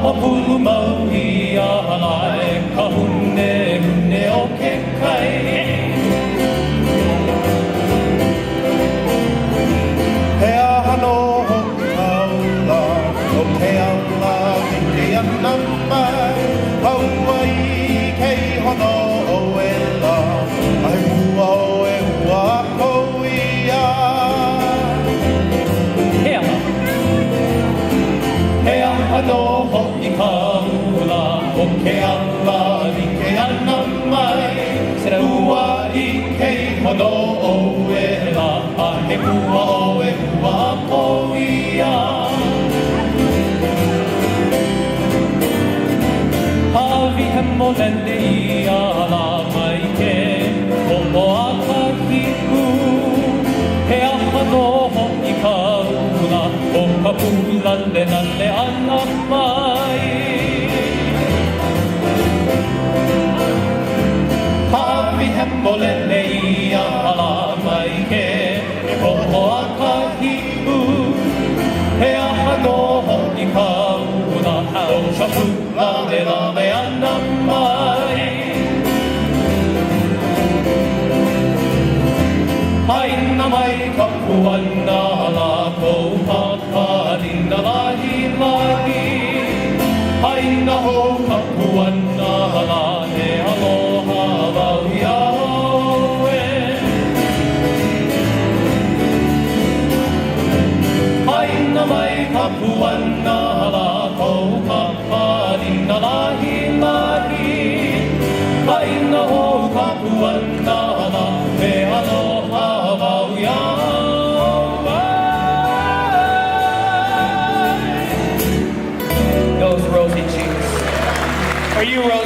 Mapu maui alai ka hune hune o ke kai He ahano ho kaula o ke ala i ke ana mai Hawaii kei hono o e la ai mua o e ua kou ia He ahano ho i ka ula o ke ala i ke ana mai Ua i kei hono o e la a he mua o e ua ko ia Hawi he molene ia la mai ke Homo a ka hiku He ahano ho i ka ula O ka pula le ana mai Hawi he molene ia la mai ke Homo a ka hiku He ahano ho i ka ula O ka pula le ana mai Haina mai ka puana la kou paparina lahi lahi Haina ho ka puana la he aloha wau iaoe Haina mai ka puana la kou paparina lahi lahi Haina ho ka puana la he aloha wau iaoe Those rosy cheeks. Are you rosy?